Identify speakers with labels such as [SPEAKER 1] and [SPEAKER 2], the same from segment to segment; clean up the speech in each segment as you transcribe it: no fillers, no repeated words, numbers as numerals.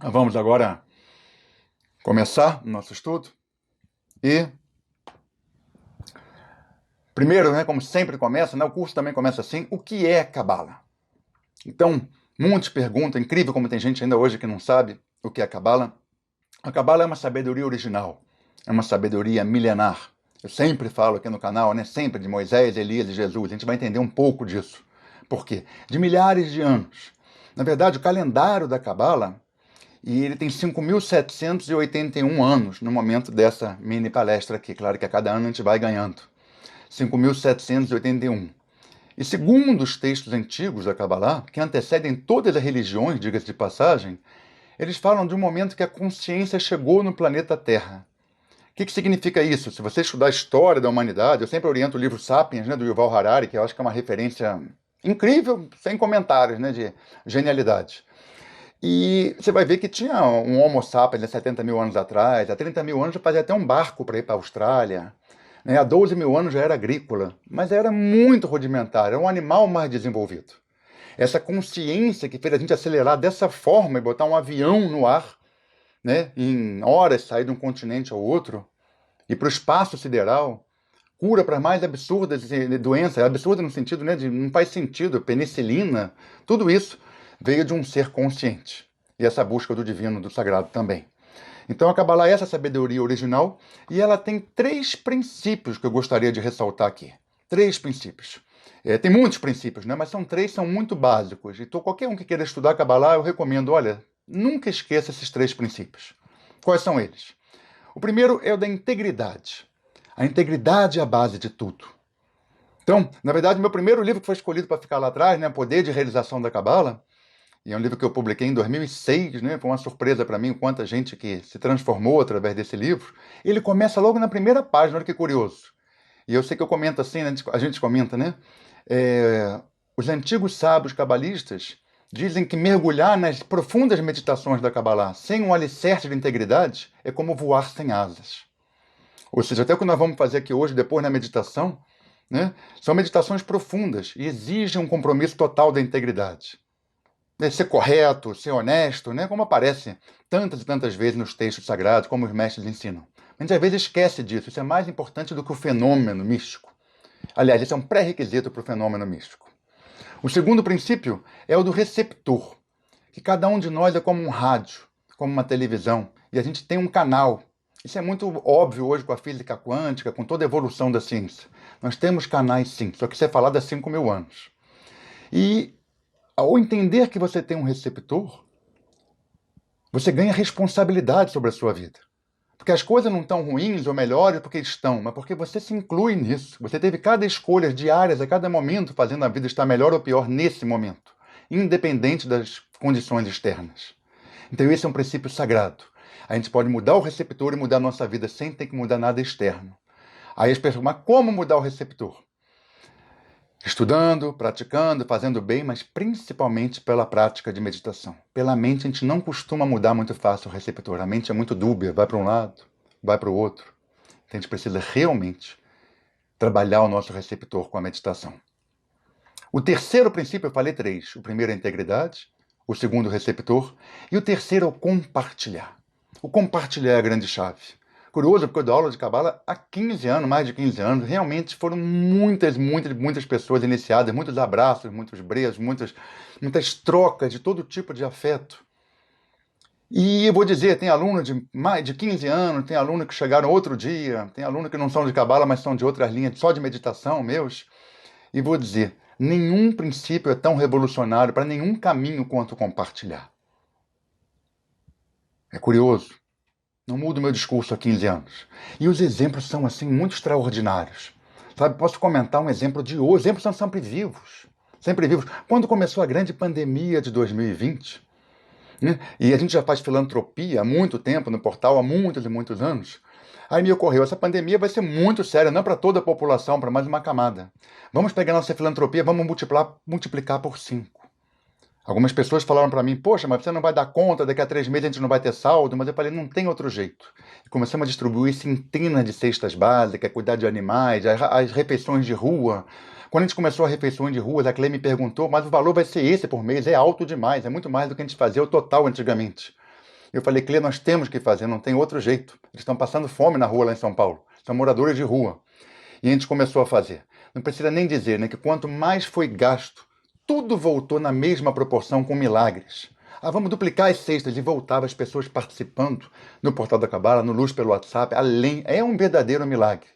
[SPEAKER 1] Vamos agora começar o nosso estudo. E, primeiro, como sempre começa, o curso também começa assim, o que é Cabala? Então, muitos perguntam, incrível como tem gente ainda hoje que não sabe o que é Cabala. A Cabala é uma sabedoria original, é uma sabedoria milenar. Eu sempre falo aqui no canal, sempre de Moisés, Elias e Jesus, a gente vai entender um pouco disso. Por quê? De milhares de anos. Na verdade, o calendário da Cabala, e ele tem 5.781 anos no momento dessa mini palestra aqui. Claro que a cada ano a gente vai ganhando. 5.781. E segundo os textos antigos da Kabbalah, que antecedem todas as religiões, diga-se de passagem, eles falam de um momento que a consciência chegou no planeta Terra. O que significa isso? Se você estudar a história da humanidade, eu sempre oriento o livro Sapiens, do Yuval Harari, que eu acho que é uma referência incrível, sem comentários, de genialidade. E você vai ver que tinha um Homo sapiens há 70 mil anos atrás, há 30 mil anos já fazia até um barco para ir para a Austrália, há 12 mil anos já era agrícola, mas era muito rudimentar, era um animal mais desenvolvido. Essa consciência que fez a gente acelerar dessa forma e botar um avião no ar, em horas sair de um continente ao outro, e para o espaço sideral, cura para as mais absurdas doenças, absurda no sentido de não faz sentido, penicilina, tudo isso veio de um ser consciente. E essa busca do divino, do sagrado também. Então a Kabbalah é essa sabedoria original e ela tem 3 princípios que eu gostaria de ressaltar aqui. 3 princípios. Tem muitos princípios, mas são 3, são muito básicos. Então qualquer um que queira estudar a Kabbalah, eu recomendo, olha, nunca esqueça esses 3 princípios. Quais são eles? O primeiro é o da integridade. A integridade é a base de tudo. Então, na verdade, meu primeiro livro que foi escolhido para ficar lá atrás, Poder de Realização da Kabbalah, e é um livro que eu publiquei em 2006, foi uma surpresa para mim, quanta gente que se transformou através desse livro. Ele começa logo na primeira página, olha que curioso. E eu sei que eu comento assim, a gente comenta, os antigos sábios cabalistas dizem que mergulhar nas profundas meditações da Kabbalah sem um alicerce de integridade é como voar sem asas. Ou seja, até o que nós vamos fazer aqui hoje, depois na meditação, são meditações profundas e exigem um compromisso total da integridade. Ser correto, ser honesto, como aparece tantas e tantas vezes nos textos sagrados, como os mestres ensinam. A gente às vezes esquece disso, isso é mais importante do que o fenômeno místico. Aliás, esse é um pré-requisito para o fenômeno místico. O segundo princípio é o do receptor, que cada um de nós é como um rádio, como uma televisão, e a gente tem um canal. Isso é muito óbvio hoje com a física quântica, com toda a evolução da ciência. Nós temos canais sim, só que isso é falado há 5.000 anos. E ao entender que você tem um receptor, você ganha responsabilidade sobre a sua vida. Porque as coisas não estão ruins ou melhores porque estão, mas porque você se inclui nisso. Você teve cada escolha diárias a cada momento fazendo a vida estar melhor ou pior nesse momento, independente das condições externas. Então esse é um princípio sagrado. A gente pode mudar o receptor e mudar a nossa vida sem ter que mudar nada externo. Aí as pessoas, mas como mudar o receptor? Estudando, praticando, fazendo bem, mas principalmente pela prática de meditação. Pela mente, a gente não costuma mudar muito fácil o receptor. A mente é muito dúbia, vai para um lado, vai para o outro. Então a gente precisa realmente trabalhar o nosso receptor com a meditação. O terceiro princípio, eu falei 3. O primeiro é a integridade, o segundo o receptor, e o terceiro é o compartilhar. O compartilhar é a grande chave. Curioso, porque eu dou aula de Kabbalah há 15 anos, mais de 15 anos. Realmente foram muitas pessoas iniciadas, muitos abraços, muitos beijos, muitas trocas de todo tipo de afeto. E eu vou dizer, tem aluno de mais de 15 anos, tem aluno que chegaram outro dia, tem aluno que não são de Kabbalah, mas são de outras linhas, só de meditação, meus. E vou dizer, nenhum princípio é tão revolucionário para nenhum caminho quanto compartilhar. É curioso. Não mudo meu discurso há 15 anos. E os exemplos são, assim, muito extraordinários. Sabe, posso comentar um exemplo de hoje. Os exemplos são sempre vivos. Sempre vivos. Quando começou a grande pandemia de 2020, e a gente já faz filantropia há muito tempo no portal, há muitos e muitos anos, aí me ocorreu, essa pandemia vai ser muito séria, não para toda a população, para mais uma camada. Vamos pegar nossa filantropia, vamos multiplicar por 5. Algumas pessoas falaram para mim, poxa, mas você não vai dar conta, daqui a 3 meses a gente não vai ter saldo, mas eu falei, não tem outro jeito. E começamos a distribuir centenas de cestas básicas, cuidar de animais, as refeições de rua. Quando a gente começou a refeições de rua, a Clay me perguntou, mas o valor vai ser esse por mês, é alto demais, é muito mais do que a gente fazia o total antigamente. Eu falei, Clê, nós temos que fazer, não tem outro jeito. Eles estão passando fome na rua lá em São Paulo. São moradores de rua. E a gente começou a fazer. Não precisa nem dizer, né, que quanto mais foi gasto, tudo voltou na mesma proporção com milagres. Ah, vamos duplicar as cestas e voltava as pessoas participando no Portal da Cabala, no Luz pelo WhatsApp, além. É um verdadeiro milagre.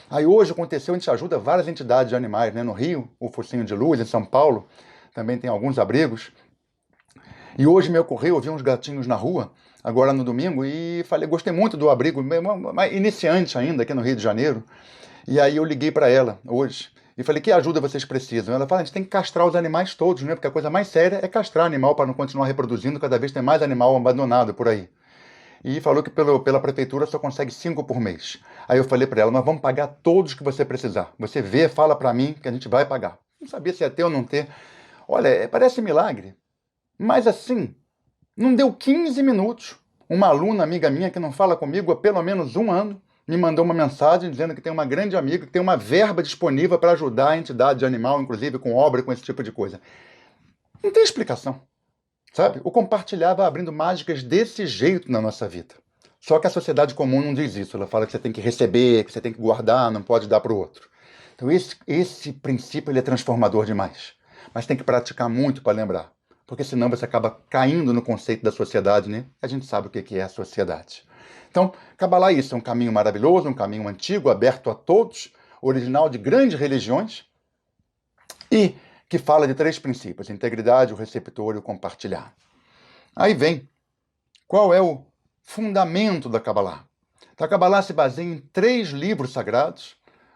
[SPEAKER 1] Aí hoje aconteceu, a gente ajuda várias entidades de animais, né? No Rio, o Focinho de Luz, em São Paulo, também tem alguns abrigos. E hoje me ocorreu, eu vi uns gatinhos na rua, agora no domingo, e falei, gostei muito do abrigo, iniciante ainda, aqui no Rio de Janeiro. E aí eu liguei para ela hoje e falei, que ajuda vocês precisam? Ela fala, a gente tem que castrar os animais todos, né? Porque a coisa mais séria é castrar animal para não continuar reproduzindo, cada vez tem mais animal abandonado por aí. E falou que pela prefeitura só consegue 5 por mês. Aí eu falei para ela, nós vamos pagar todos que você precisar. Você vê, fala para mim que a gente vai pagar. Não sabia se ia ter ou não ter. Olha, parece milagre. Mas assim, não deu 15 minutos. Uma aluna, amiga minha, que não fala comigo há pelo menos um ano, me mandou uma mensagem dizendo que tem uma grande amiga que tem uma verba disponível para ajudar a entidade animal, inclusive com obra, com esse tipo de coisa. Não tem explicação, sabe? O compartilhar vai abrindo mágicas desse jeito na nossa vida. Só que a sociedade comum não diz isso. Ela fala que você tem que receber, que você tem que guardar, não pode dar para o outro. Então esse princípio ele é transformador demais. Mas tem que praticar muito para lembrar. Porque senão você acaba caindo no conceito da sociedade, né? A gente sabe o que é a sociedade. Então, Kabbalah é isso, é um caminho maravilhoso, um caminho antigo, aberto a todos, original de grandes religiões, e que fala de 3 princípios, a integridade, o receptor e o compartilhar. Aí vem, qual é o fundamento da Kabbalah? A Kabbalah se baseia em 3 livros sagrados.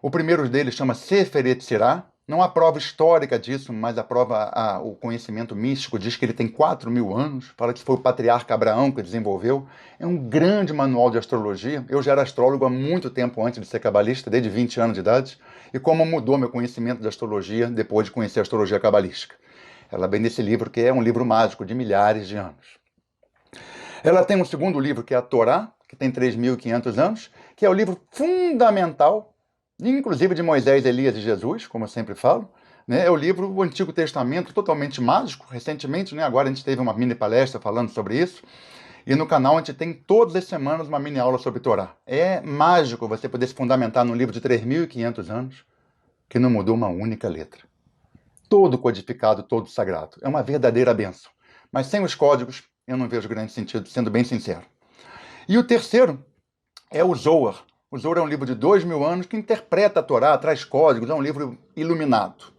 [SPEAKER 1] O primeiro deles chama Sefer Yetzirah. Não há prova histórica disso, mas o conhecimento místico diz que ele tem 4.000 anos. Fala que foi o patriarca Abraão que desenvolveu. É um grande manual de astrologia. Eu já era astrólogo há muito tempo antes de ser cabalista, desde 20 anos de idade. E como mudou meu conhecimento de astrologia depois de conhecer a astrologia cabalística. Ela vem nesse livro, que é um livro mágico de milhares de anos. Ela tem um segundo livro, que é a Torá, que tem 3.500 anos, que é o livro fundamental, inclusive de Moisés, Elias e Jesus, como eu sempre falo. Né? É o livro, o Antigo Testamento, totalmente mágico. Recentemente, né, agora a gente teve uma mini palestra falando sobre isso. E no canal a gente tem todas as semanas uma mini aula sobre Torá. É mágico você poder se fundamentar num livro de 3.500 anos, que não mudou uma única letra. Todo codificado, todo sagrado. É uma verdadeira bênção. Mas sem os códigos, eu não vejo grande sentido, sendo bem sincero. E o terceiro é o Zohar. O Zohar é um livro de 2.000 anos que interpreta a Torá, traz códigos, é um livro iluminado.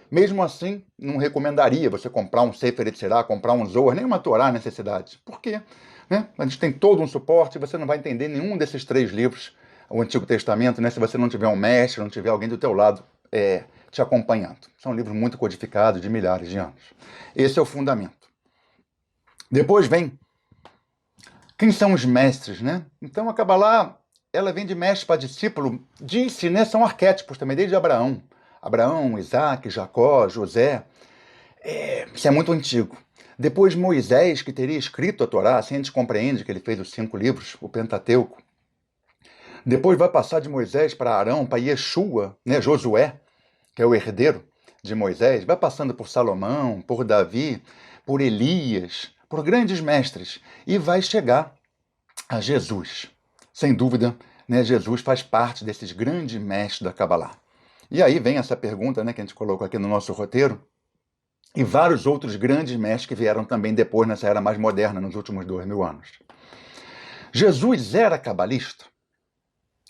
[SPEAKER 1] Mesmo assim, não recomendaria você comprar um Sefer Yetzirah, comprar um Zohar, nem uma Torá necessidade. Por quê? Né? A gente tem todo um suporte, você não vai entender nenhum desses 3 livros, o Antigo Testamento, né? Se você não tiver um mestre, não tiver alguém do teu lado te acompanhando. São livros muito codificados, de milhares de anos. Esse é o fundamento. Depois vem quem são os mestres, né? Então a Kabbalah, ela vem de mestre para discípulo, disse, né? São arquétipos também, desde Abraão. Abraão, Isaac, Jacó, José. Isso é muito antigo. Depois Moisés, que teria escrito a Torá, assim a gente compreende que ele fez os 5 livros, o Pentateuco. Depois vai passar de Moisés para Arão, para Yeshua, né? Josué, que é o herdeiro de Moisés. Vai passando por Salomão, por Davi, por Elias, por grandes mestres, e vai chegar a Jesus. Sem dúvida, né, Jesus faz parte desses grandes mestres da Kabbalah. E aí vem essa pergunta, né, que a gente colocou aqui no nosso roteiro, e vários outros grandes mestres que vieram também depois, nessa era mais moderna, nos últimos 2.000 anos. Jesus era cabalista?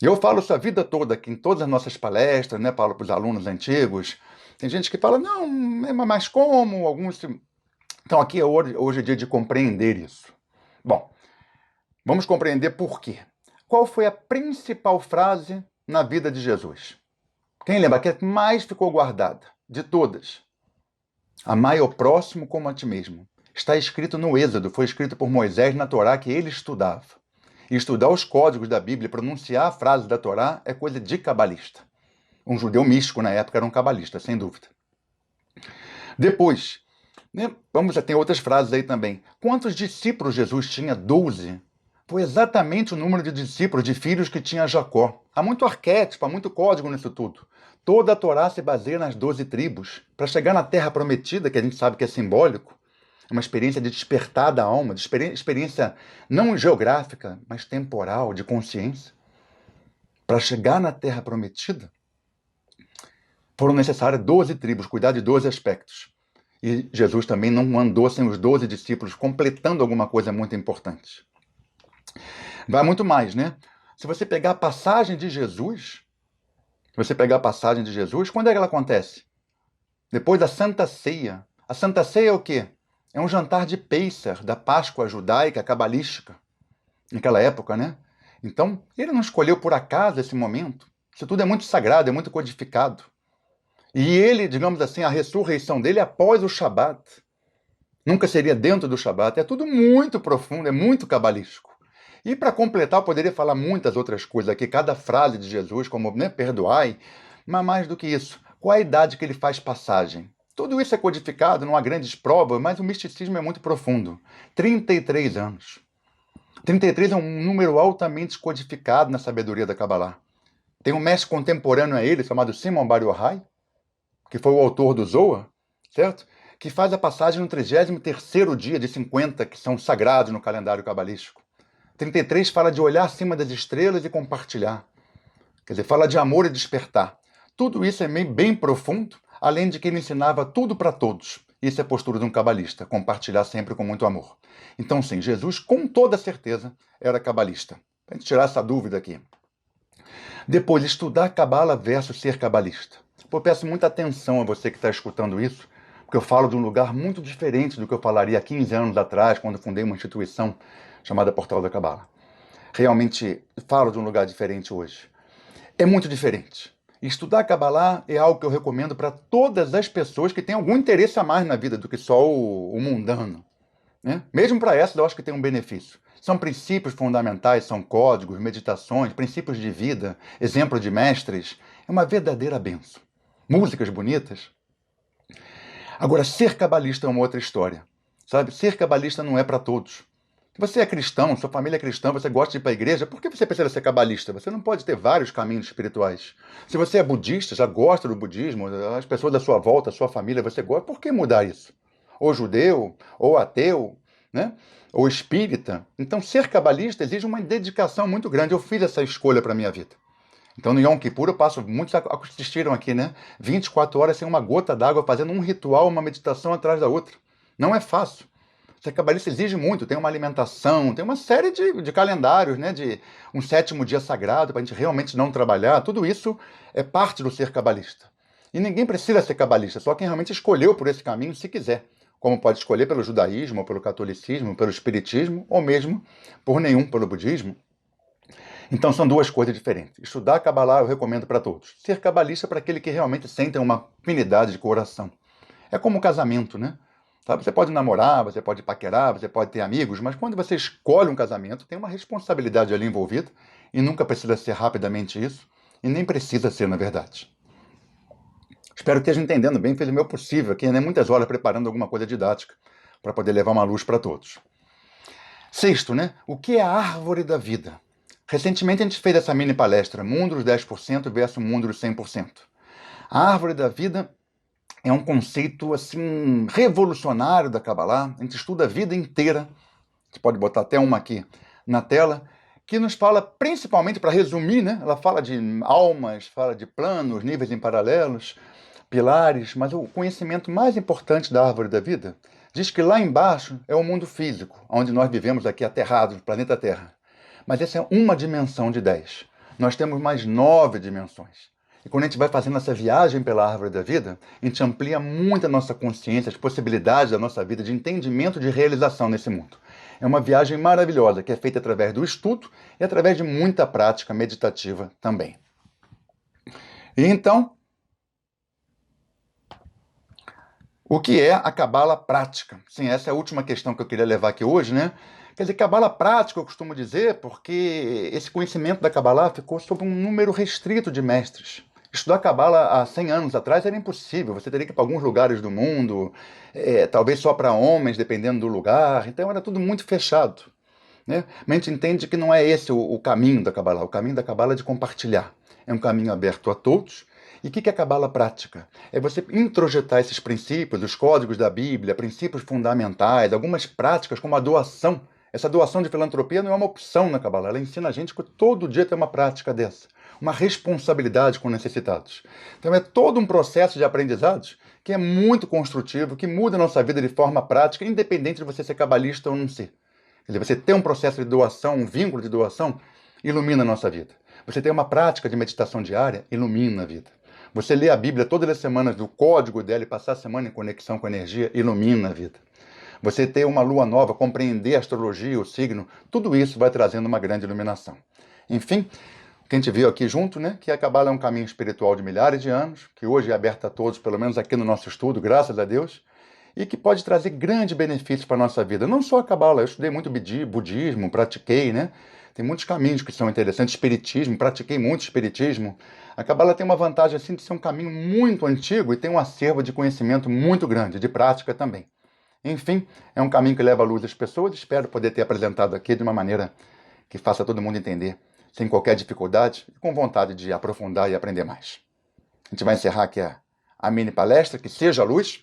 [SPEAKER 1] Eu falo isso a vida toda aqui, em todas as nossas palestras, né, falo para os alunos antigos. Tem gente que fala, não, mas como? Alguns... Então aqui hoje é dia de compreender isso. Bom, vamos compreender por quê. Qual foi a principal frase na vida de Jesus? Quem lembra? A que mais ficou guardada de todas? Amai ao próximo como a ti mesmo. Está escrito no Êxodo, foi escrito por Moisés na Torá que ele estudava. E estudar os códigos da Bíblia, pronunciar a frase da Torá, é coisa de cabalista. Um judeu místico na época era um cabalista, sem dúvida. Depois, né, ter outras frases aí também. Quantos discípulos Jesus tinha? 12. Foi exatamente o número de discípulos, de filhos que tinha Jacó. Há muito arquétipo, há muito código nisso tudo. Toda a Torá se baseia nas 12 tribos. Para chegar na Terra Prometida, que a gente sabe que é simbólico, É uma experiência de despertar da alma, de experiência não geográfica, mas temporal, de consciência. Para chegar na Terra Prometida, foram necessárias 12 tribos, cuidar de 12 aspectos. E Jesus também não andou sem os 12 discípulos, completando alguma coisa muito importante. Vai muito mais, né? Se você pegar a passagem de Jesus, quando é que ela acontece? Depois da Santa Ceia. A Santa Ceia é o quê? É um jantar de Pêssar, da Páscoa judaica, cabalística, naquela época, né? Então, ele não escolheu por acaso esse momento. Isso tudo é muito sagrado, é muito codificado. E ele, digamos assim, a ressurreição dele é após o Shabat. Nunca seria dentro do Shabat. É tudo muito profundo, é muito cabalístico. E para completar, eu poderia falar muitas outras coisas aqui, cada frase de Jesus, como né, perdoai, mas mais do que isso, qual a idade que ele faz passagem? Tudo isso é codificado, não há grandes provas, mas o misticismo é muito profundo. 33 anos. 33 é um número altamente codificado na sabedoria da Kabbalah. Tem um mestre contemporâneo a ele, chamado Simon Bar Yochai, que foi o autor do Zohar, certo? Que faz a passagem no 33º dia de 50, que são sagrados no calendário cabalístico. 33 fala de olhar acima das estrelas e compartilhar. Quer dizer, fala de amor e despertar. Tudo isso é bem profundo, além de que ele ensinava tudo para todos. Isso é a postura de um cabalista, compartilhar sempre com muito amor. Então, sim, Jesus, com toda certeza, era cabalista. Para a gente tirar essa dúvida aqui. Depois, estudar Cabala versus ser cabalista. Eu peço muita atenção a você que está escutando isso, porque eu falo de um lugar muito diferente do que eu falaria há 15 anos atrás, quando fundei uma instituição chamada Portal da Cabala. Realmente falo de um lugar diferente hoje. É muito diferente. Estudar Kabbalah é algo que eu recomendo para todas as pessoas que têm algum interesse a mais na vida do que só o mundano. Né? Mesmo para essas, eu acho que tem um benefício. São princípios fundamentais, são códigos, meditações, princípios de vida, exemplo de mestres. É uma verdadeira benção. Músicas bonitas. Agora, ser cabalista é uma outra história. Sabe? Ser cabalista não é para todos. Se você é cristão, sua família é cristã, você gosta de ir para a igreja, por que você precisa ser cabalista? Você não pode ter vários caminhos espirituais. Se você é budista, já gosta do budismo, as pessoas da sua volta, a sua família, você gosta, por que mudar isso? Ou judeu, ou ateu, né? Ou espírita. Então, ser cabalista exige uma dedicação muito grande. Eu fiz essa escolha para a minha vida. Então, no Yom Kippur, eu passo, muitos assistiram aqui, né? 24 horas sem uma gota d'água, fazendo um ritual, uma meditação atrás da outra. Não é fácil. Ser cabalista exige muito, tem uma alimentação, tem uma série de calendários, né? De um 7º dia sagrado, para a gente realmente não trabalhar. Tudo isso é parte do ser cabalista. E ninguém precisa ser cabalista, só quem realmente escolheu por esse caminho, se quiser. Como pode escolher pelo judaísmo, ou pelo catolicismo, pelo espiritismo, ou mesmo por nenhum, pelo budismo. Então são duas coisas diferentes. Estudar Kabbalah eu recomendo para todos. Ser cabalista é para aquele que realmente sente uma afinidade de coração. É como um casamento, né? Sabe? Você pode namorar, você pode paquerar, você pode ter amigos, mas quando você escolhe um casamento, tem uma responsabilidade ali envolvida e nunca precisa ser rapidamente isso e nem precisa ser, na verdade. Espero que esteja entendendo bem, fiz o meu possível aqui, né? Muitas horas preparando alguma coisa didática para poder levar uma luz para todos. Sexto, né? O que é a árvore da vida? Recentemente a gente fez essa mini palestra, Mundo dos 10% versus Mundo dos 100%. A árvore da vida é um conceito assim revolucionário da Kabbalah. A gente estuda a vida inteira. A gente pode botar até uma aqui na tela, que nos fala principalmente, para resumir, né? Ela fala de almas, fala de planos, níveis em paralelos, pilares, mas o conhecimento mais importante da árvore da vida diz que lá embaixo é o mundo físico, onde nós vivemos aqui aterrados, no planeta Terra. Mas essa é uma dimensão de 10. Nós temos mais 9 dimensões. E quando a gente vai fazendo essa viagem pela árvore da vida, a gente amplia muito a nossa consciência, as possibilidades da nossa vida de entendimento, de realização nesse mundo. É uma viagem maravilhosa, que é feita através do estudo e através de muita prática meditativa também. E então, o que é a Cabala prática? Sim, essa é a última questão que eu queria levar aqui hoje, né? Quer dizer, Cabala prática, eu costumo dizer, porque esse conhecimento da Cabala ficou sob um número restrito de mestres. Estudar Cabala há 100 anos atrás era impossível, você teria que ir para alguns lugares do mundo, talvez só para homens, dependendo do lugar, então era tudo muito fechado. Né? Mas a gente entende que não é esse o caminho da Cabala. O caminho da Cabala é de compartilhar. É um caminho aberto a todos E o que é a cabala prática? É você introjetar esses princípios, os códigos da Bíblia, princípios fundamentais, algumas práticas como a doação. Essa doação de filantropia não é uma opção na cabala, ela ensina a gente que todo dia tem uma prática dessa, uma responsabilidade com necessitados. Então é todo um processo de aprendizados que é muito construtivo, que muda a nossa vida de forma prática, independente de você ser cabalista ou não ser. Quer dizer, você ter um processo de doação, um vínculo de doação, ilumina a nossa vida. Você ter uma prática de meditação diária, ilumina a vida. Você ler a Bíblia todas as semanas, do código dela e passar a semana em conexão com a energia, ilumina a vida. Você ter uma lua nova, compreender a astrologia, o signo, tudo isso vai trazendo uma grande iluminação. Enfim, o que a gente viu aqui junto, né, que a Cabala é um caminho espiritual de milhares de anos, que hoje é aberto a todos, pelo menos aqui no nosso estudo, graças a Deus, e que pode trazer grandes benefícios para a nossa vida. Não só a Cabala, eu estudei muito budismo, pratiquei, né? Tem muitos caminhos que são interessantes. Espiritismo, pratiquei muito espiritismo. A Cabala tem uma vantagem assim de ser um caminho muito antigo e tem um acervo de conhecimento muito grande, de prática também. Enfim, é um caminho que leva à luz das pessoas. Espero poder ter apresentado aqui de uma maneira que faça todo mundo entender, sem qualquer dificuldade e com vontade de aprofundar e aprender mais. A gente vai encerrar aqui a mini palestra, que seja a luz.